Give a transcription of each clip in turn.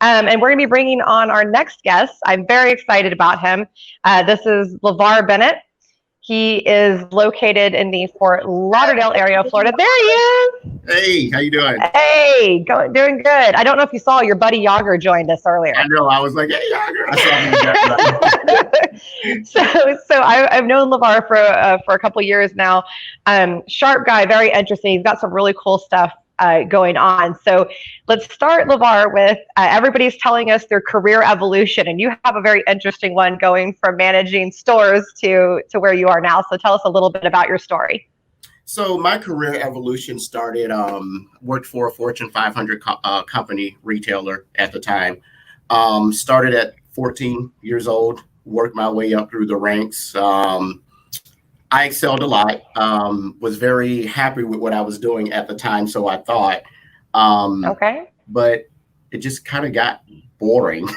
And we're going to be bringing on our next guest. I'm very excited about him. This is Lavar Bennett. He is located in the Fort Lauderdale area of Florida. There he is. Hey, how you doing? Hey, doing good. I don't know if you saw your buddy Yager joined us earlier. I know. I was like, hey, Yager. I saw him. So I've known Lavar for a couple of years now. Sharp guy, very interesting. He's got some really cool stuff going on. So let's start, Lavar, with everybody's telling us their career evolution, and you have a very interesting one going from managing stores to where you are now. So tell us a little bit about your story. So my career evolution started, worked for a Fortune 500 company retailer at the time. Started at 14 years old, worked my way up through the ranks. I excelled a lot, was very happy with what I was doing at the time, so I thought. Okay. But it just kind of got boring.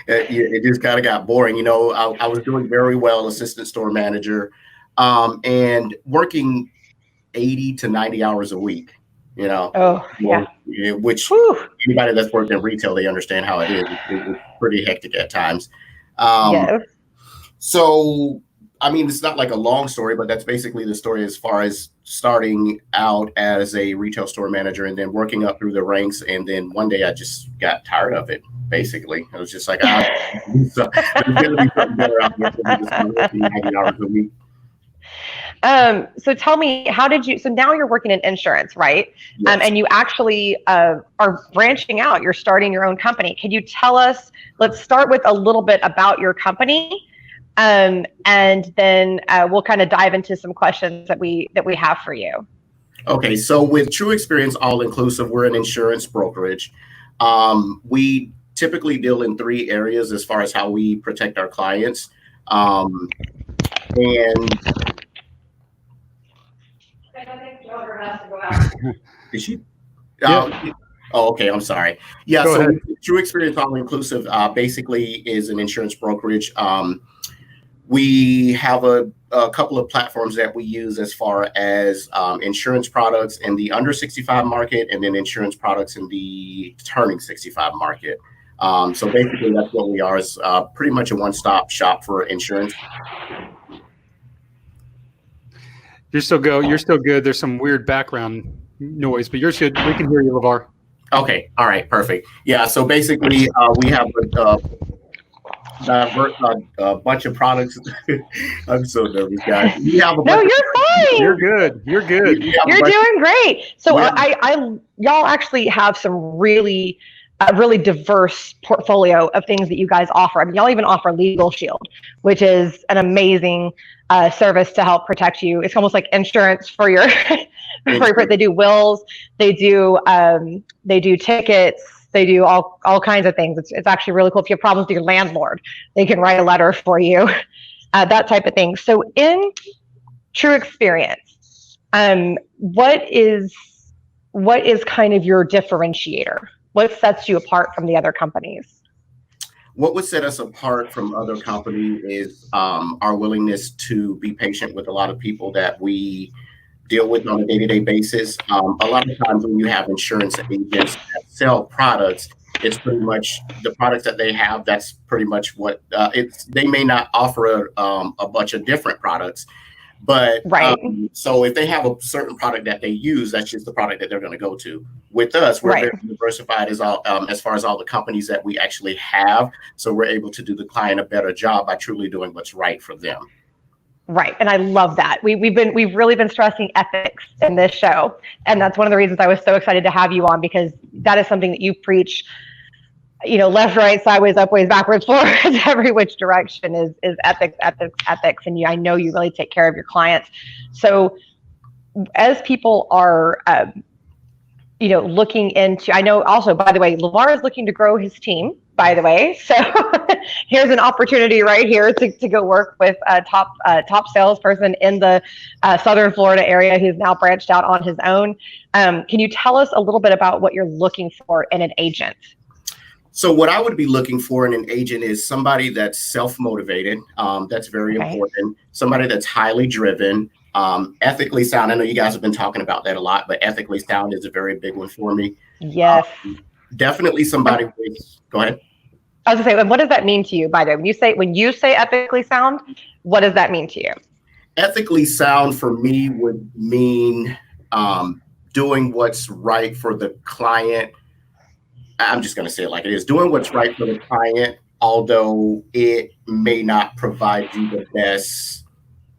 It just kind of got boring. You know, I was doing very well, assistant store manager, and working 80 to 90 hours a week, you know. Oh, yeah. Which anybody that's worked in retail, they understand how it is. It's pretty hectic at times. Yes. So, I mean, it's not like a long story, but that's basically the story as far as starting out as a retail store manager and then working up through the ranks. And then one day I just got tired of it, basically. I was just like, there's going to be something better out there than just 90 hours a week. So tell me, so now you're working in insurance, right? Yes. And you actually are branching out, you're starting your own company. Can you tell us, let's start with a little bit about your company, and then we'll kind of dive into some questions that we have for you. Okay, so with True Experience All Inclusive, we're an insurance brokerage. We typically deal in 3 areas as far as how we protect our clients. And is she? Yeah. Oh, okay. I'm sorry. Yeah. So True Experience All Inclusive basically is an insurance brokerage. We have a couple of platforms that we use as far as insurance products in the under 65 market, and then insurance products in the turning 65 market. So basically, that's what we are, is pretty much a one-stop shop for insurance. You're still good. There's some weird background noise, but you're good. We can hear you, Lavar. Okay. All right. Perfect. Yeah. So basically, we have a bunch of producks. I'm so nervous, guys. No, you're fine. You're good. You're good. You're doing great. So y'all actually have some really diverse portfolio of things that you guys offer. I mean, y'all even offer Legal Shield, which is an amazing service to help protect you. It's almost like insurance for your. They do wills, they do tickets, they do all kinds of things. It's actually really cool. If you have problems with your landlord, they can write a letter for you, that type of thing. So in True Experience, what is kind of your differentiator? What sets you apart from the other companies? What would set us apart from other companies is our willingness to be patient with a lot of people that we deal with on a day-to-day basis. A lot of times when you have insurance agents that sell products, it's pretty much the products that they have. That's pretty much what they may not offer a bunch of different products, but right. So if they have a certain product that they use, that's just the product that they're going to go to. With us, we're very diversified as far as all the companies that we actually have. So we're able to do the client a better job by truly doing what's right for them. Right. And I love that. We've really been stressing ethics in this show. And that's one of the reasons I was so excited to have you on, because that is something that you preach, you know, left, right, sideways, up, ways, backwards, forwards, every which direction is ethics. And I know you really take care of your clients. So as people are, looking into, I know also, by the way, Lavar is looking to grow his team, by the way. So here's an opportunity right here to go work with a top salesperson in the Southern Florida area who's now branched out on his own. Can you tell us a little bit about what you're looking for in an agent? So what I would be looking for in an agent is somebody that's self-motivated. That's very important. Somebody that's highly driven, ethically sound. I know you guys have been talking about that a lot, but ethically sound is a very big one for me. Yes. definitely somebody with, go ahead. I was gonna say, and what does that mean to you, by the way? When you say ethically sound, what does that mean to you? Ethically sound for me would mean doing what's right for the client. I'm just going to say it like it is, doing what's right for the client, although it may not provide you the best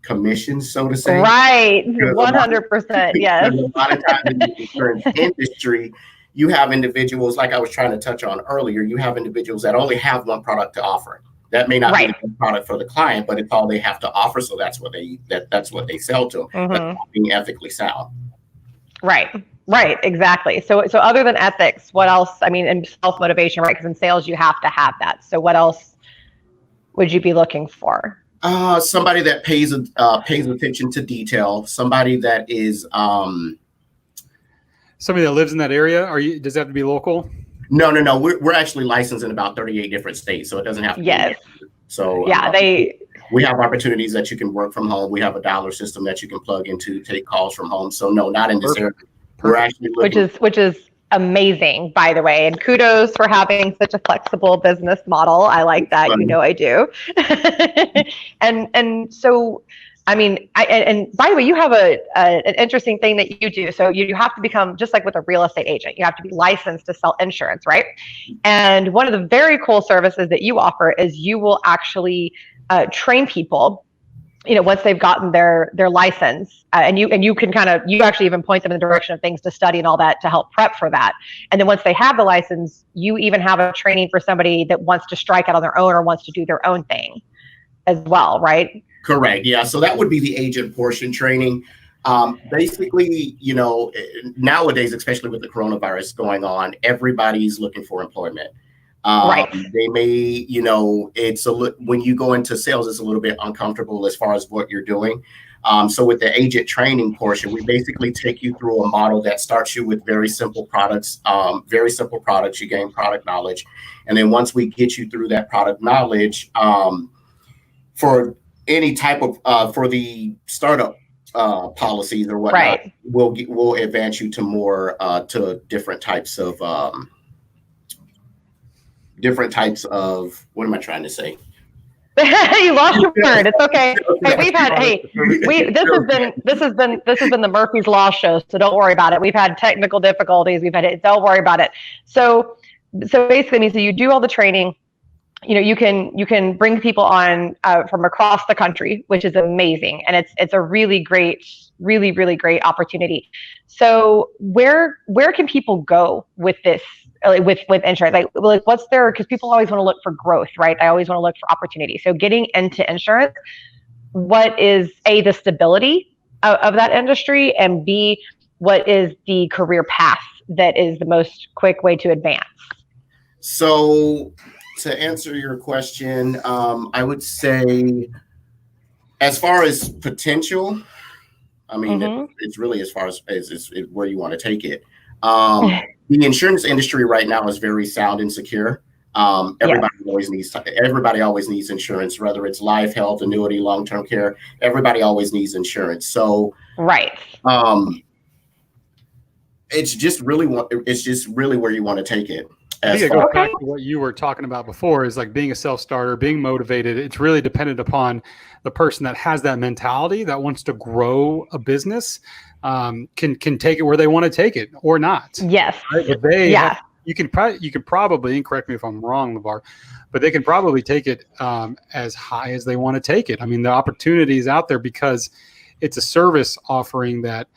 commission, so to say. Right, 100%, yes. A lot of times in the insurance industry, you have individuals, like I was trying to touch on earlier, you have individuals that only have one product to offer. That may not be the product for the client, but it's all they have to offer, so that's what they sell to them. That's not being ethically sound. Right, exactly. So other than ethics, what else? I mean, and self-motivation, right? Because in sales, you have to have that. So what else would you be looking for? Somebody that pays attention to detail. Somebody that is somebody that lives in that area. Does it have to be local? No. We're actually licensed in about 38 different states, so it doesn't have to. Yes. Be so yeah, we have opportunities that you can work from home. We have a dialer system that you can plug into, take calls from home. So no, not in this area. We're actually looking, which is amazing, by the way. And kudos for having such a flexible business model. I like that. You know I do. and so, I mean, and by the way, you have an interesting thing that you do. So you have to become, just like with a real estate agent, you have to be licensed to sell insurance, right? And one of the very cool services that you offer is you will actually train people, once they've gotten their license, and you can you actually even point them in the direction of things to study and all that to help prep for that. And then once they have the license, you even have a training for somebody that wants to strike out on their own or wants to do their own thing as well, right? Correct. Yeah. So that would be the agent portion training. Basically, nowadays, especially with the coronavirus going on, everybody's looking for employment. Right. They may, when you go into sales, it's a little bit uncomfortable as far as what you're doing. So with the agent training portion, we basically take you through a model that starts you with very simple products. You gain product knowledge. And then once we get you through that product knowledge, for any type of, for the startup policies or whatnot, right, we'll advance you to more, to different types of, what am I trying to say? You lost your word. It's okay. This has been the Murphy's Law show, so don't worry about it. We've had technical difficulties. Don't worry about it. So basically, so you do all the training. You can bring people on from across the country, which is amazing, and it's a really great opportunity. So where can people go with this? With insurance, like what's there? Because people always want to look for growth, right? I always want to look for opportunity. So getting into insurance, what is the stability of that industry, and B, what is the career path that is the most quick way to advance? So to answer your question, I would say, as far as potential, I mean, it's really as far as where you want to take it. The insurance industry right now is very sound and secure. Everybody always needs insurance, whether it's life, health, annuity, long-term care. Everybody always needs insurance. So right. It's just really where you want to take it. Go back to what you were talking about before, is like being a self-starter, being motivated. It's really dependent upon the person that has that mentality, that wants to grow a business, can take it where they want to take it or not. Yes. Right? You can probably, and correct me if I'm wrong, Lavar, but they can probably take it as high as they want to take it. I mean, the opportunity is out there because it's a service offering that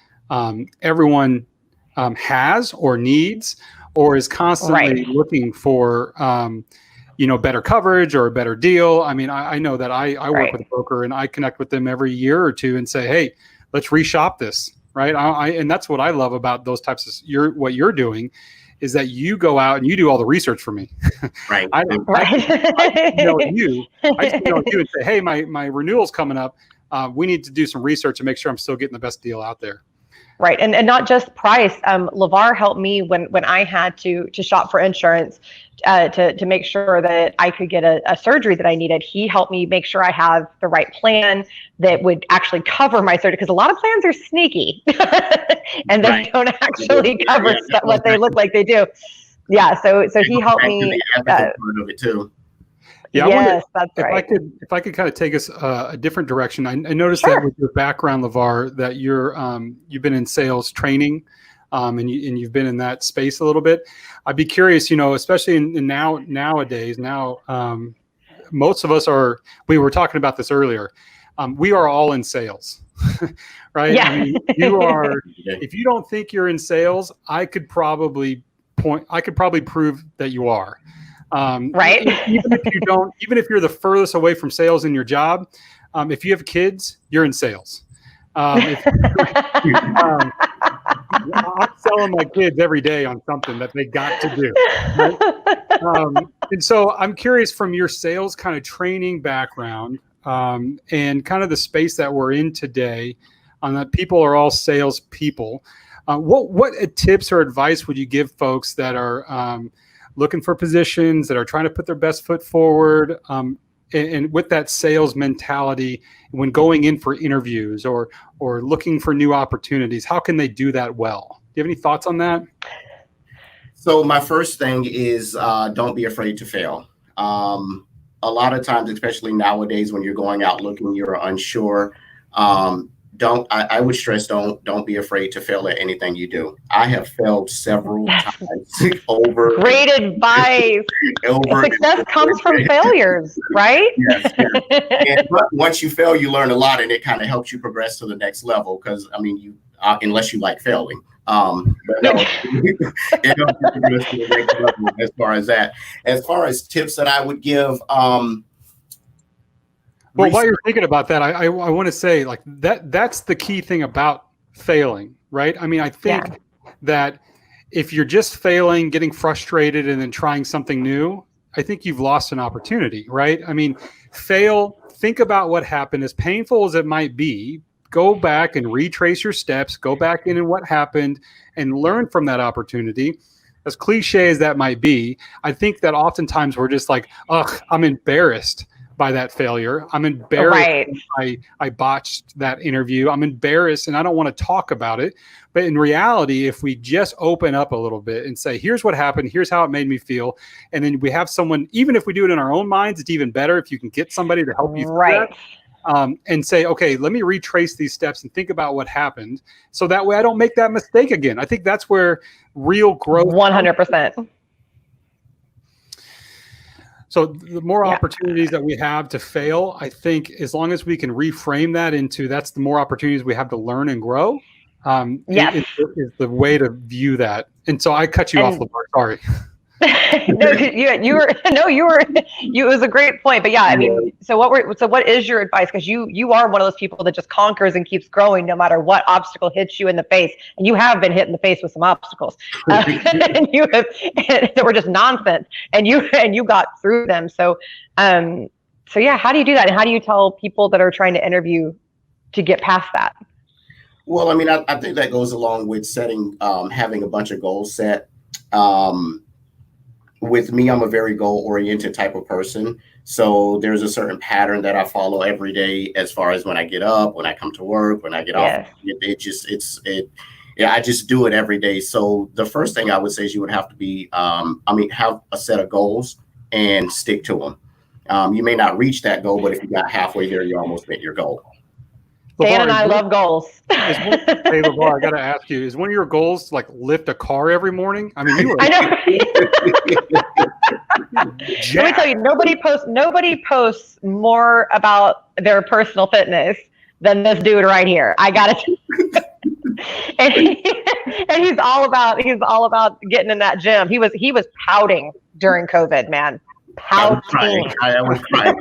everyone has or needs, or is constantly looking for, better coverage or a better deal. I mean, I know that I work with a broker, and I connect with them every year or two and say, hey, let's reshop this. Right. And that's what I love about those types of what you're doing, is that you go out and you do all the research for me. Right. I know you and say, hey, my renewal's coming up. We need to do some research and make sure I'm still getting the best deal out there. Right. And not just price. Lavar helped me when I had to shop for insurance to make sure that I could get a surgery that I needed. He helped me make sure I have the right plan that would actually cover my surgery, because a lot of plans are sneaky and they don't actually cover what they look like they do. Yeah. So he helped me. Part of it too. Yeah, yes, that's right. If I could kind of take us a different direction. I noticed that with your background, Lavar, that you've been in sales training, and you've been in that space a little bit. I'd be curious, especially nowadays. Most of us are. We were talking about this earlier. We are all in sales, right? Yeah. I mean, you are. If you don't think you're in sales, I could probably prove that you are. Right. Even if you're the furthest away from sales in your job, if you have kids, you're in sales. I'm selling my kids every day on something that they got to do. Right? And so I'm curious, from your sales kind of training background, and kind of the space that we're in today, on that people are all sales people. What tips or advice would you give folks that are looking for positions, that are trying to put their best foot forward, and with that sales mentality when going in for interviews or looking for new opportunities? How can they do that well? Do you have any thoughts on that? So my first thing is don't be afraid to fail. A lot of times, especially nowadays, when you're going out looking, you're unsure. I would stress don't be afraid to fail at anything you do. I have failed several times over. Great advice. Success comes from failures, right? Yes. But once you fail, you learn a lot, and it kind of helps you progress to the next level. Because unless you like failing, but no, it helps you progress to the next level as far as that. As far as tips that I would give. Well, while you're thinking about that, I want to say, like, that's the key thing about failing, right? I mean, I think that if you're just failing, getting frustrated, and then trying something new, I think you've lost an opportunity, right? I mean, think about what happened, as painful as it might be. Go back and retrace your steps, go back in and what happened, and learn from that opportunity. As cliche as that might be, I think that oftentimes we're just like, ugh, I'm embarrassed by that failure. I'm embarrassed. Right. I botched that interview. I'm embarrassed and I don't want to talk about it. But in reality, if we just open up a little bit and say, here's what happened, here's how it made me feel, and then we have someone, even if we do it in our own minds, it's even better if you can get somebody to help you through that, and say, okay, let me retrace these steps and think about what happened, so that way I don't make that mistake again. I think that's where real growth 100%. So the more opportunities that we have to fail, I think as long as we can reframe that into that's the more opportunities we have to learn and grow, is the way to view that. And so I cut you off, Lavar. Sorry. It was a great point. But yeah, I mean, so what is your advice? Because you are one of those people that just conquers and keeps growing no matter what obstacle hits you in the face. And you have been hit in the face with some obstacles, and that were just nonsense, and you got through them. So yeah, how do you do that? And how do you tell people that are trying to interview to get past that? Well, I mean, I think that goes along with having a bunch of goals set. With me, I'm a very goal-oriented type of person. So there's a certain pattern that I follow every day as far as when I get up, when I come to work, when I get off. I just do it every day. So the first thing I would say is you would have to have a set of goals and stick to them. You may not reach that goal, but if you got halfway there, you almost met your goal. Dan and I love goals. Hey, Lavar, I got to ask you, is one of your goals to, like, lift a car every morning? I mean, I know. Let me tell you, nobody posts more about their personal fitness than this dude right here. I got it. and he's all about getting in that gym. He was pouting during COVID, man. Pouting. I was crying.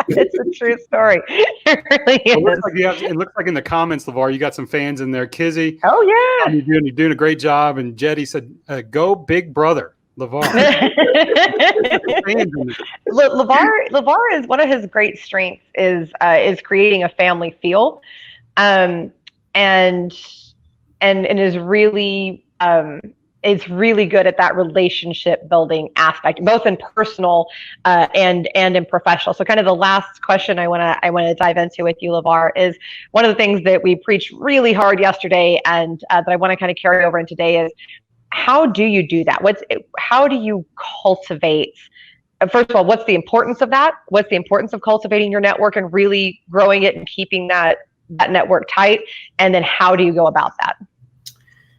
It's a true story. It really is. It looks like in the comments, Lavar, you got some fans in there. Kizzy. Oh yeah. You're doing a great job. And Jetty said, "Go big brother, Lavar." Lavar is one of his great strengths is creating a family feel, and is really is really good at that relationship building aspect, both in personal and in professional. So kind of the last question I want to dive into with you, Lavar, is one of the things that we preached really hard yesterday, and that I want to kind of carry over in today is, how do you do that? How do you cultivate? First of all, what's the importance of that? What's the importance of cultivating your network and really growing it and keeping that network tight? And then how do you go about that?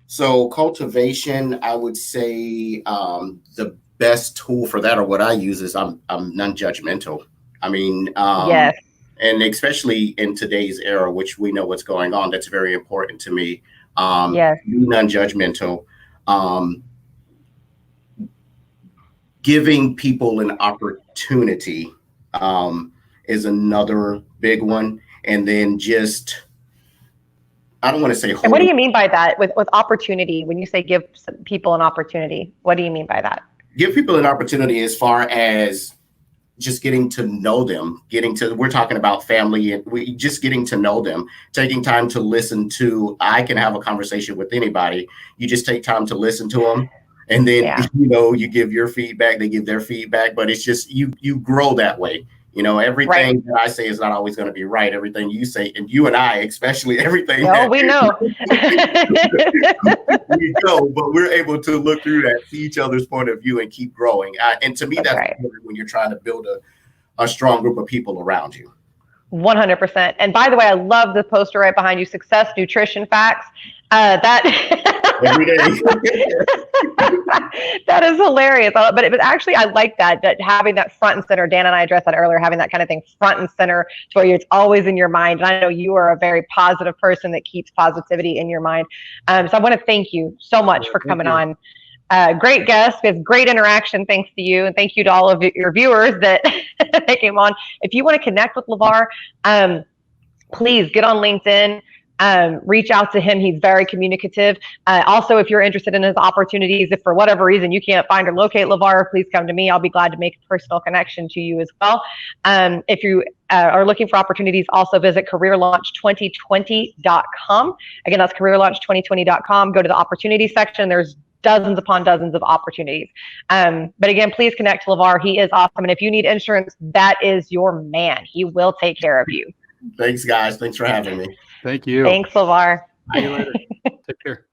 So cultivation, I would say the best tool for that, or what I use, is I'm non-judgmental. I mean, yes. And especially in today's era, which we know what's going on, that's very important to me. Yes. Non-judgmental. Giving people an opportunity is another big one. And then just, I don't want to say. And what do you mean by that with opportunity? When you say give people an opportunity, what do you mean by that? Give people an opportunity as far as just getting to know them, we're talking about family, and just getting to know them, taking time to listen to. I can have a conversation with anybody. You just take time to listen to them. And then, you give your feedback, they give their feedback, but it's just, you grow that way. Everything that I say is not always going to be right. Everything you say, and you and I, especially, everything. Oh, we know. We know, but we're able to look through that, see each other's point of view, and keep growing. And to me, that's right. When you're trying to build a strong group of people around you. 100%. And by the way, I love the poster right behind you, Success Nutrition Facts. Every day. That is hilarious. But actually, I like that having that front and center. Dan and I addressed that earlier, having that kind of thing front and center to where it's always in your mind. And I know you are a very positive person that keeps positivity in your mind. So I want to thank you so much for coming on. Great guest. We have great interaction thanks to you. And thank you to all of your viewers that came on. If you want to connect with Lavar, please get on LinkedIn. Reach out to him. He's very communicative. Also, if you're interested in his opportunities, if for whatever reason you can't find or locate Lavar, please come to me. I'll be glad to make a personal connection to you as well. If you are looking for opportunities, also visit careerlaunch2020.com. Again, that's careerlaunch2020.com. Go to the opportunity section. There's dozens upon dozens of opportunities. But again, please connect to Lavar. He is awesome. And if you need insurance, that is your man. He will take care of you. Thanks, guys. Thanks for having me. Thank you. Thanks, Lavar. See you later. Take care.